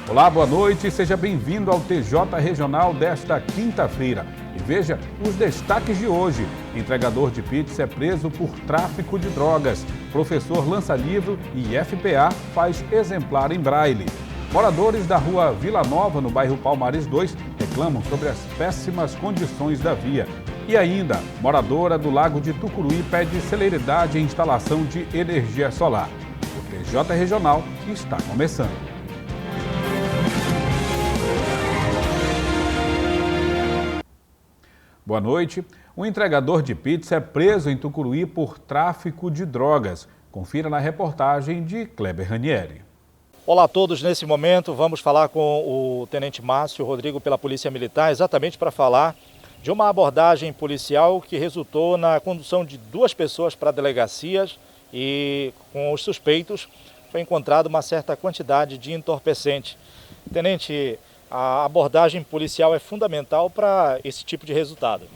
Olá, boa noite, seja bem-vindo ao TJ Regional desta quinta-feira. E veja os destaques de hoje. Entregador de pizza é preso por tráfico de drogas. Professor lança livro e FPA faz exemplar em braille. Moradores da rua Vila Nova, no bairro Palmares 2, reclamam sobre as péssimas condições da via. E ainda, moradora do Lago de Tucuruí pede celeridade em instalação de energia solar. O TJ Regional está começando. Boa noite. Um entregador de pizza é preso em Tucuruí por tráfico de drogas. Confira na reportagem de Kleber Ranieri. Olá a todos, nesse momento vamos falar com o Tenente Márcio Rodrigo pela Polícia Militar, exatamente para falar de uma abordagem policial que resultou na condução de 2 pessoas para delegacias e com os suspeitos foi encontrada uma certa quantidade de entorpecente. Tenente, a abordagem policial é fundamental para esse tipo de resultado.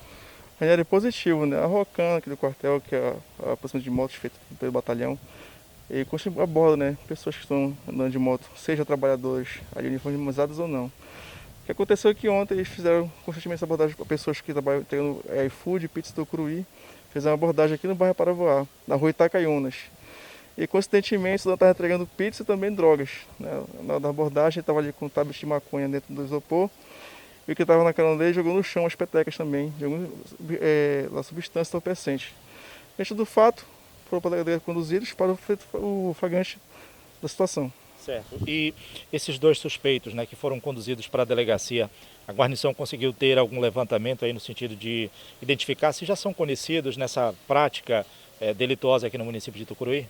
É positivo, né? A Rocan aqui do quartel, que é a aproximação de motos feita pelo batalhão, e constante aborda, né, pessoas que estão andando de moto, seja trabalhadores ali uniformizados ou não. O que aconteceu é que ontem eles fizeram constantemente essa abordagem com pessoas que trabalham entregando iFood, pizza do Tucuruí, fizeram uma abordagem aqui no bairro Paravoá, na rua Itacaiunas. E coincidentemente, ela estava entregando pizza e também drogas. Né? Na abordagem, ele estava ali com um tablet de maconha dentro do isopor, e o que estava na carona dele jogou no chão as petecas também, de alguma substância entorpecente. Diante do fato, foram conduzidos para o flagrante da situação. Certo. E esses 2 suspeitos, né, que foram conduzidos para a delegacia, a guarnição conseguiu ter algum levantamento aí no sentido de identificar se já são conhecidos nessa prática delituosa aqui no município de Tucuruí?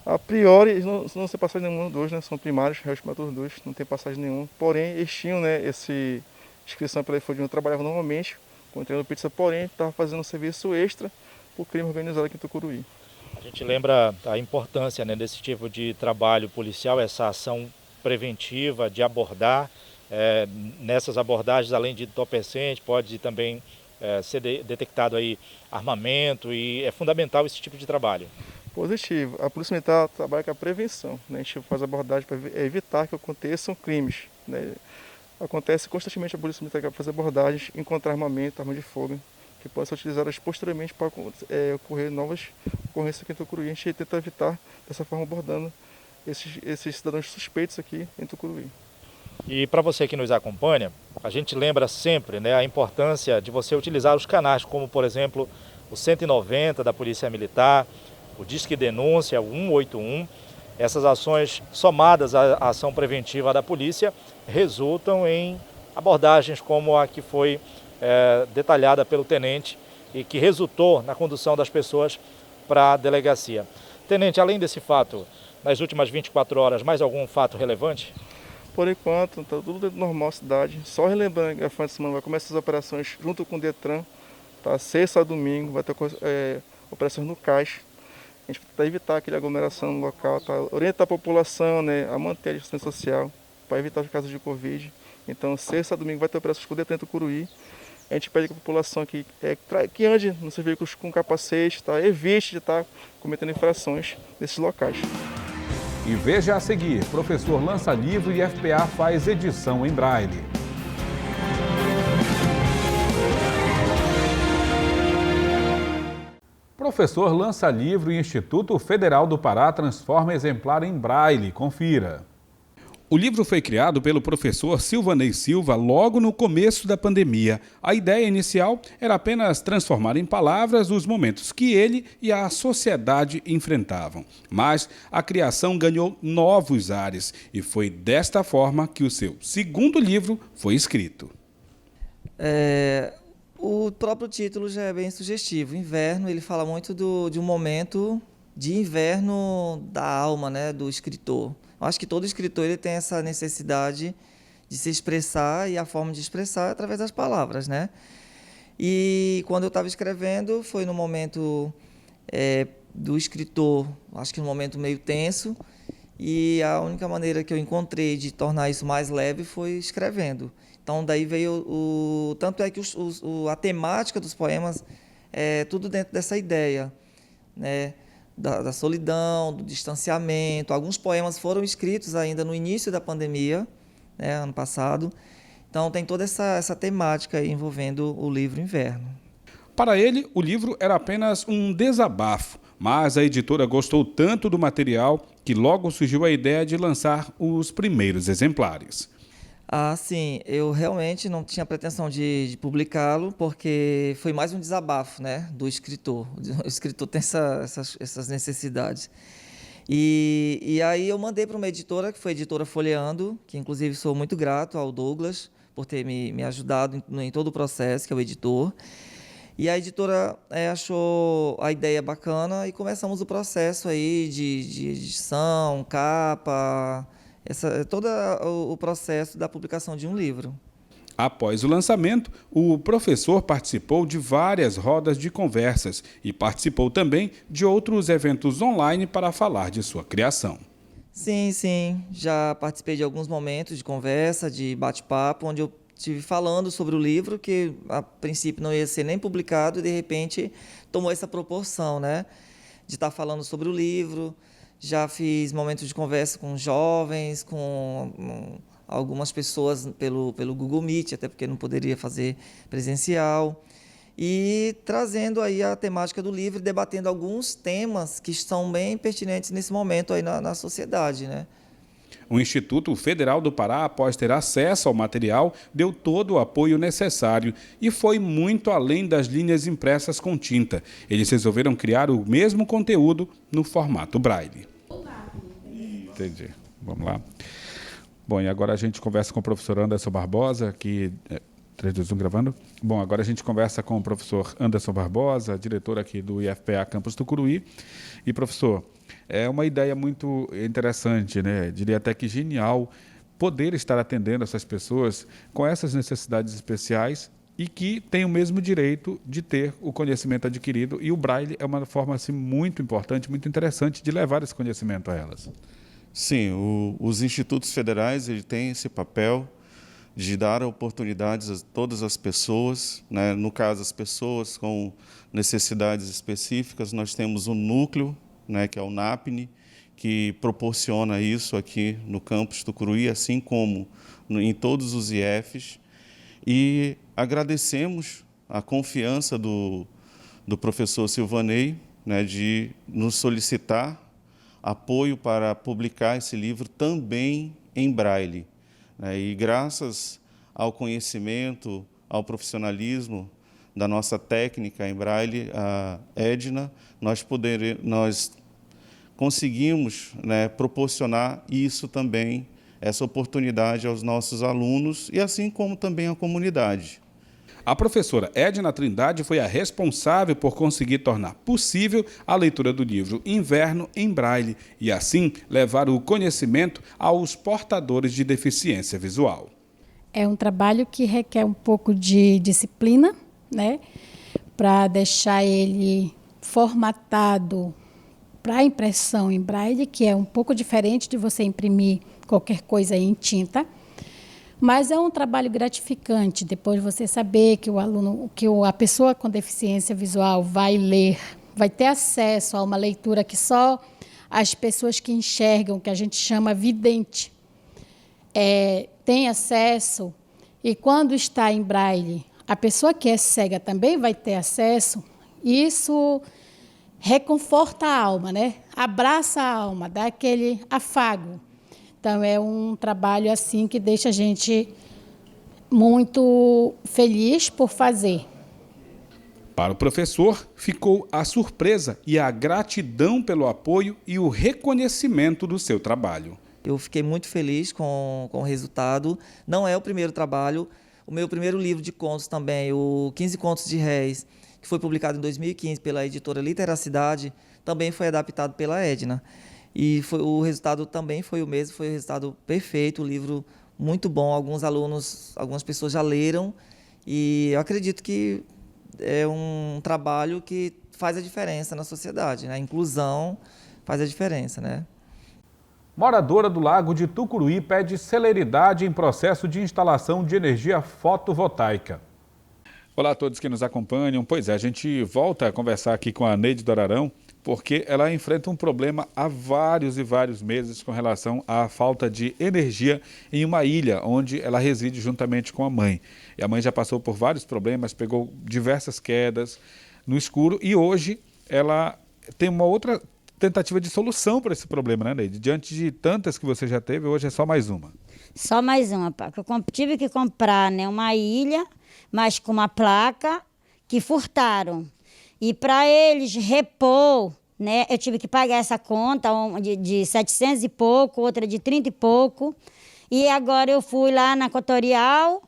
A priori, eles não têm passagem nenhuma dos 2, né? São primários, respeito dos 2, não tem passagem nenhuma. Porém, eles tinham, né, inscrição pela iFood, trabalhavam normalmente, com entregando pizza, porém, estava fazendo um serviço extra por crime organizado aqui em Tucuruí. A gente lembra a importância, né, desse tipo de trabalho policial, essa ação preventiva de abordar. Nessas abordagens, além de entorpecente, pode também ser detectado aí armamento, e é fundamental esse tipo de trabalho. Positivo. A Polícia Militar trabalha com a prevenção, né? A gente faz abordagem para evitar que aconteçam crimes, né? Acontece constantemente a Polícia Militar faz abordagens, encontrar armamento, arma de fogo, que podem ser utilizadas posteriormente para ocorrer novas ocorrências aqui em Tucuruí. A gente tenta evitar dessa forma abordando esses cidadãos suspeitos aqui em Tucuruí. E para você que nos acompanha, a gente lembra sempre, né, a importância de você utilizar os canais, como por exemplo o 190 da Polícia Militar, o Disque Denúncia, o 181. Essas ações somadas à ação preventiva da polícia resultam em abordagens como a que foi detalhada pelo tenente e que resultou na condução das pessoas para a delegacia. Tenente, além desse fato, nas últimas 24 horas, mais algum fato relevante? Por enquanto, está tudo dentro do normal cidade. Só relembrando que a final de semana vai começar as operações junto com o Detran, tá? Sexta a domingo, vai ter operações no CAIS. A gente vai evitar aquela aglomeração no local, tá? Orientar a população, né, a manter a distância social, para evitar os casos de Covid. Então, sexta a domingo vai ter operações com o Detran Tucuruí. A gente pede que a população que ande nos seus veículos com capacete, tá? Evite de estar cometendo infrações nesses locais. E veja a seguir, professor lança livro e FPA faz edição em braille. Professor lança livro e Instituto Federal do Pará transforma exemplar em braille. Confira. O livro foi criado pelo professor Silvanei Silva logo no começo da pandemia. A ideia inicial era apenas transformar em palavras os momentos que ele e a sociedade enfrentavam. Mas a criação ganhou novos ares e foi desta forma que o seu segundo livro foi escrito. O próprio título já é bem sugestivo. Inverno, ele fala muito de um momento de inverno da alma, né, do escritor. Eu acho que todo escritor ele tem essa necessidade de se expressar, e a forma de expressar é através das palavras, né? E quando eu estava escrevendo, foi no momento do escritor, acho que num momento meio tenso, e a única maneira que eu encontrei de tornar isso mais leve foi escrevendo. Então daí veio tanto é que a temática dos poemas é tudo dentro dessa ideia, né? Da solidão, do distanciamento. Alguns poemas foram escritos ainda no início da pandemia, né, ano passado. Então tem toda essa temática aí envolvendo o livro Inverno. Para ele, o livro era apenas um desabafo, mas a editora gostou tanto do material que logo surgiu a ideia de lançar os primeiros exemplares. Ah, sim, eu realmente não tinha pretensão de publicá-lo, porque foi mais um desabafo, né, do escritor. O escritor tem essas necessidades. E aí eu mandei para uma editora, que foi a editora Folheando, que inclusive sou muito grato ao Douglas por ter me ajudado em todo o processo, que é o editor. E a editora achou a ideia bacana e começamos o processo aí de edição, capa, todo o processo da publicação de um livro. Após o lançamento, o professor participou de várias rodas de conversas e participou também de outros eventos online para falar de sua criação. Sim, já participei de alguns momentos de conversa, de bate-papo, onde eu estive falando sobre o livro, que a princípio não ia ser nem publicado, e de repente tomou essa proporção, né, de estar falando sobre o livro. Já fiz momentos de conversa com jovens, com algumas pessoas pelo Google Meet, até porque não poderia fazer presencial, e trazendo aí a temática do livro, debatendo alguns temas que estão bem pertinentes nesse momento aí na sociedade, né? O Instituto Federal do Pará, após ter acesso ao material, deu todo o apoio necessário e foi muito além das linhas impressas com tinta. Eles resolveram criar o mesmo conteúdo no formato Braille. Entendi. Vamos lá. Bom, e agora a gente conversa com o professor Anderson Barbosa, que... 3, 2, 1, gravando. Bom, agora a gente conversa com o professor Anderson Barbosa, diretor aqui do IFPA Campus Tucuruí. E, professor, é uma ideia muito interessante, né? Diria até que genial, poder estar atendendo essas pessoas com essas necessidades especiais e que têm o mesmo direito de ter o conhecimento adquirido. E o Braille é uma forma assim, muito importante, muito interessante de levar esse conhecimento a elas. Sim, os institutos federais têm esse papel de dar oportunidades a todas as pessoas, né? No caso, as pessoas com necessidades específicas, nós temos um núcleo, né, que é o NAPNE, que proporciona isso aqui no campus Tucuruí, assim como em todos os IFs. E agradecemos a confiança do professor Silvanei, né, de nos solicitar apoio para publicar esse livro também em Braille. E graças ao conhecimento, ao profissionalismo da nossa técnica em Braille, a Edna, nós conseguimos, né, proporcionar isso também, essa oportunidade aos nossos alunos e assim como também à comunidade. A professora Edna Trindade foi a responsável por conseguir tornar possível a leitura do livro Inverno em Braille e, assim, levar o conhecimento aos portadores de deficiência visual. É um trabalho que requer um pouco de disciplina, né, para deixar ele formatado para a impressão em Braille, que é um pouco diferente de você imprimir qualquer coisa em tinta. Mas é um trabalho gratificante, depois de você saber que o aluno, que a pessoa com deficiência visual vai ler, vai ter acesso a uma leitura que só as pessoas que enxergam, que a gente chama vidente, tem acesso, e quando está em Braille, a pessoa que é cega também vai ter acesso. Isso reconforta a alma, né? Abraça a alma, dá aquele afago. Então, é um trabalho assim que deixa a gente muito feliz por fazer. Para o professor, ficou a surpresa e a gratidão pelo apoio e o reconhecimento do seu trabalho. Eu fiquei muito feliz com o resultado. Não é o primeiro trabalho. O meu primeiro livro de contos também, o 15 Contos de Réis, que foi publicado em 2015 pela editora Literacidade, também foi adaptado pela Edna. E o resultado também foi o mesmo, foi o resultado perfeito, o livro muito bom. Algumas pessoas já leram e eu acredito que é um trabalho que faz a diferença na sociedade, né? A inclusão faz a diferença, né? Moradora do Lago de Tucuruí pede celeridade em processo de instalação de energia fotovoltaica. Olá a todos que nos acompanham. Pois é, a gente volta a conversar aqui com a Neide Dorarão, porque ela enfrenta um problema há vários e vários meses com relação à falta de energia em uma ilha onde ela reside juntamente com a mãe. E a mãe já passou por vários problemas, pegou diversas quedas no escuro e hoje ela tem uma outra tentativa de solução para esse problema, né, Neide? Diante de tantas que você já teve, hoje é só mais uma. Só mais uma, Paco. Eu tive que comprar, né, uma ilha, mas com uma placa que furtaram. E para eles repor, né, eu tive que pagar essa conta de 700 e pouco, outra de 30 e pouco. E agora eu fui lá na Equatorial.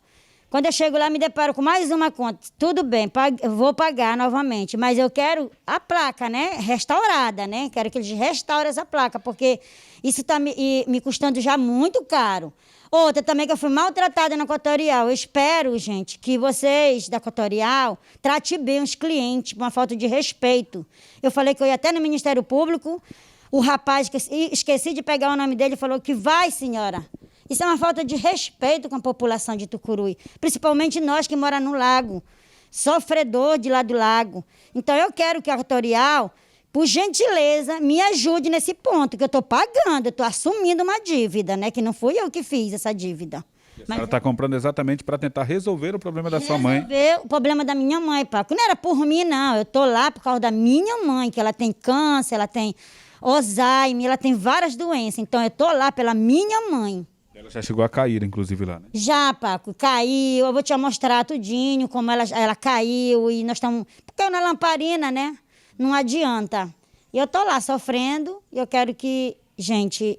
Quando eu chego lá, me deparo com mais uma conta. Tudo bem, vou pagar novamente, mas eu quero a placa, né, restaurada, né? Quero que eles restaurem essa placa, porque isso está me custando já muito caro. Outra também que eu fui maltratada na Equatorial. Eu espero, gente, que vocês da Equatorial tratem bem os clientes, por uma falta de respeito. Eu falei que eu ia até no Ministério Público, o rapaz, esqueci de pegar o nome dele, falou que vai, senhora. Isso é uma falta de respeito com a população de Tucuruí, principalmente nós que moramos no lago, sofredor de lá do lago. Então eu quero que a Equatorial, por gentileza, me ajude nesse ponto, que eu estou pagando, eu estou assumindo uma dívida, né? Que não fui eu que fiz essa dívida. A senhora está comprando exatamente para tentar resolver o problema da sua mãe. Resolver o problema da minha mãe, Paco. Não era por mim, não. Eu estou lá por causa da minha mãe, que ela tem câncer, ela tem Alzheimer, ela tem várias doenças. Então eu estou lá pela minha mãe. Ela já chegou a cair, inclusive, lá, né? Já, Paco, caiu. Eu vou te mostrar tudinho como ela caiu e nós estamos... Porque eu na lamparina, né? Não adianta. E eu tô lá sofrendo e eu quero que, gente,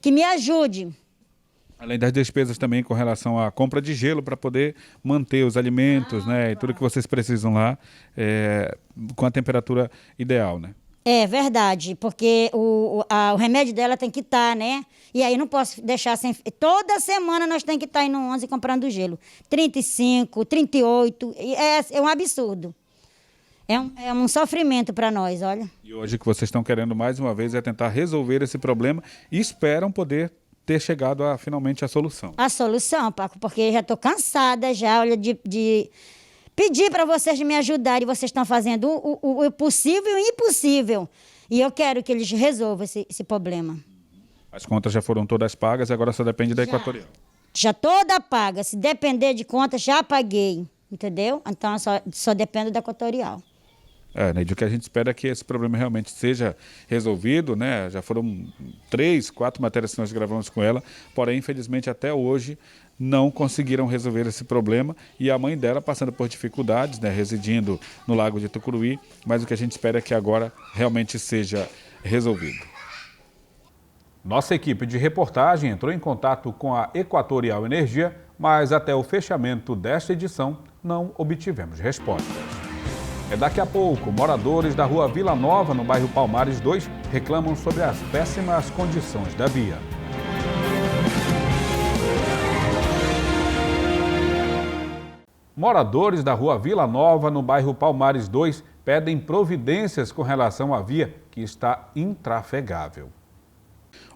que me ajude. Além das despesas também com relação à compra de gelo para poder manter os alimentos, né? E tudo que vocês precisam lá com a temperatura ideal, né? É verdade, porque o remédio dela tem que estar, né? E aí não posso deixar sem... Toda semana nós temos que estar indo 11 comprando gelo. 35, 38, é um absurdo. É um sofrimento para nós, olha. E hoje o que vocês estão querendo mais uma vez é tentar resolver esse problema e esperam poder ter chegado finalmente à solução. A solução, Paco, porque já estou cansada já, olha, de pedir para vocês me ajudarem. Vocês estão fazendo o possível e o impossível. E eu quero que eles resolvam esse problema. As contas já foram todas pagas e agora só depende da Equatorial. Já toda paga. Se depender de conta, já paguei. Entendeu? Então, só dependo da Equatorial. Neide, o que a gente espera é que esse problema realmente seja resolvido, né? Já foram 3, 4 matérias que nós gravamos com ela, porém, infelizmente, até hoje não conseguiram resolver esse problema e a mãe dela passando por dificuldades, né? Residindo no Lago de Tucuruí, mas o que a gente espera é que agora realmente seja resolvido. Nossa equipe de reportagem entrou em contato com a Equatorial Energia, mas até o fechamento desta edição não obtivemos respostas. Daqui a pouco, moradores da rua Vila Nova, no bairro Palmares 2, reclamam sobre as péssimas condições da via. Moradores da rua Vila Nova, no bairro Palmares 2, pedem providências com relação à via, que está intrafegável.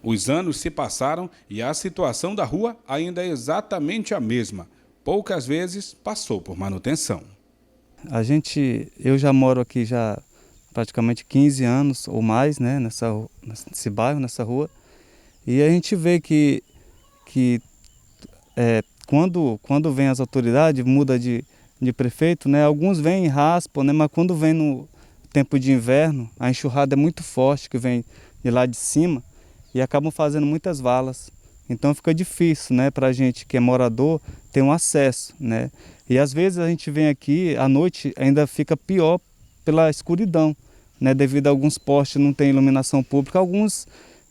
Os anos se passaram e a situação da rua ainda é exatamente a mesma. Poucas vezes passou por manutenção. Eu já moro aqui já praticamente 15 anos ou mais, né, nesse bairro, nessa rua. E a gente vê que quando vem as autoridades, muda de prefeito, né, alguns vêm e raspam, né, mas quando vem no tempo de inverno, a enxurrada é muito forte, que vem de lá de cima, e acabam fazendo muitas valas. Então fica difícil, né, para a gente que é morador ter um acesso, né? E às vezes a gente vem aqui, à noite ainda fica pior pela escuridão, né? Devido a alguns postes não tem iluminação pública, alguns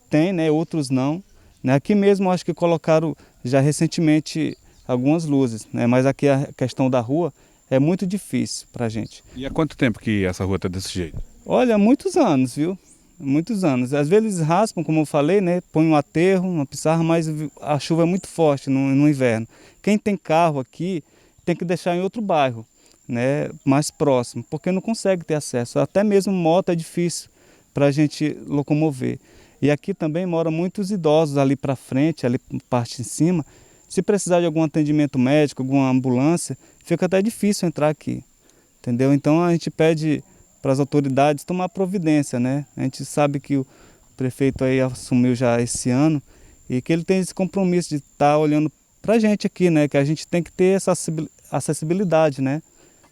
têm, né? Outros não. Né? Aqui mesmo acho que colocaram já recentemente algumas luzes, né? Mas aqui a questão da rua é muito difícil para a gente. E há quanto tempo que essa rua está desse jeito? Olha, muitos anos, viu? Muitos anos. Às vezes raspam, como eu falei, né? Põe um aterro, uma pissarra, mas a chuva é muito forte no inverno. Quem tem carro aqui tem que deixar em outro bairro, né? Mais próximo, porque não consegue ter acesso. Até mesmo moto é difícil para a gente locomover. E aqui também moram muitos idosos ali para frente, ali parte em cima. Se precisar de algum atendimento médico, alguma ambulância, fica até difícil entrar aqui, entendeu? Então a gente pede para as autoridades tomar providência, né? A gente sabe que o prefeito aí assumiu já esse ano e que ele tem esse compromisso de estar olhando para a gente aqui, né? Que a gente tem que ter essa acessibilidade, né?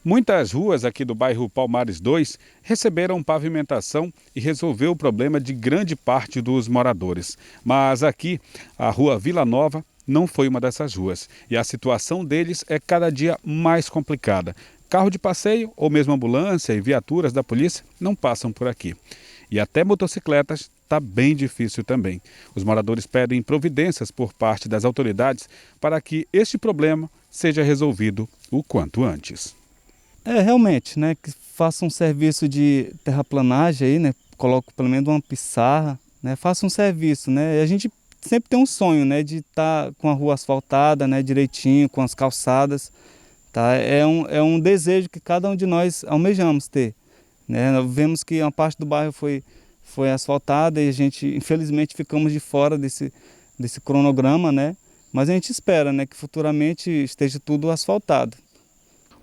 Muitas ruas aqui do bairro Palmares 2 receberam pavimentação e resolveu o problema de grande parte dos moradores. Mas aqui, a rua Vila Nova não foi uma dessas ruas e a situação deles é cada dia mais complicada. Carro de passeio ou mesmo ambulância e viaturas da polícia não passam por aqui. E até motocicletas está bem difícil também. Os moradores pedem providências por parte das autoridades para que este problema seja resolvido o quanto antes. Realmente, né, que faça um serviço de terraplanagem aí, né, coloque pelo menos uma pissarra, né, faça um serviço, né, e a gente sempre tem um sonho, né, de estar com a rua asfaltada, né, direitinho, com as calçadas, tá, é um desejo que cada um de nós almejamos ter, né, nós vemos que uma parte do bairro foi asfaltada e a gente, infelizmente, ficamos de fora desse cronograma, né, mas a gente espera, né, que futuramente esteja tudo asfaltado.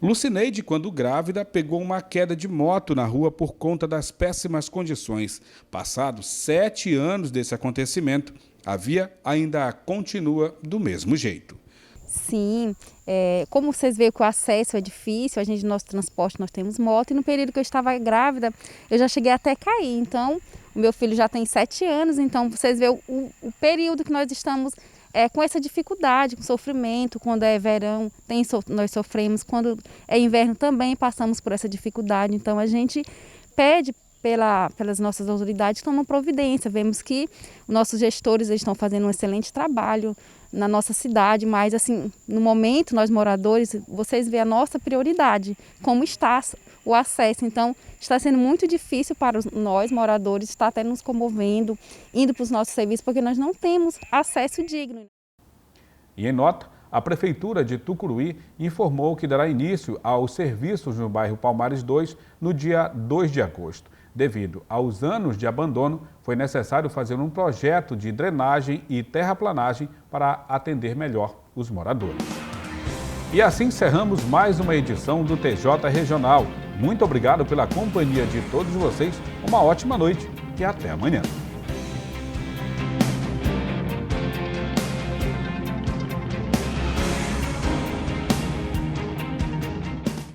Lucineide, quando grávida, pegou uma queda de moto na rua por conta das péssimas condições. Passados 7 anos desse acontecimento, a via ainda continua do mesmo jeito. Sim, como vocês veem que o acesso é difícil, nosso transporte nós temos moto, e no período que eu estava grávida, eu já cheguei até a cair. Então, o meu filho já tem 7 anos, então vocês veem o período que nós estamos com essa dificuldade, com sofrimento. Quando é verão, nós sofremos, quando é inverno também passamos por essa dificuldade. Então a gente pede pelas nossas autoridades que tomam providência. Vemos que os nossos gestores estão fazendo um excelente trabalho na nossa cidade, mas assim, no momento, nós moradores, vocês veem a nossa prioridade, como está o acesso. Então, está sendo muito difícil para nós moradores, está até nos comovendo, indo para os nossos serviços, porque nós não temos acesso digno. E em nota, a Prefeitura de Tucuruí informou que dará início aos serviços no bairro Palmares 2 no dia 2 de agosto. Devido aos anos de abandono, foi necessário fazer um projeto de drenagem e terraplanagem para atender melhor os moradores. E assim encerramos mais uma edição do TJ Regional. Muito obrigado pela companhia de todos vocês, uma ótima noite e até amanhã.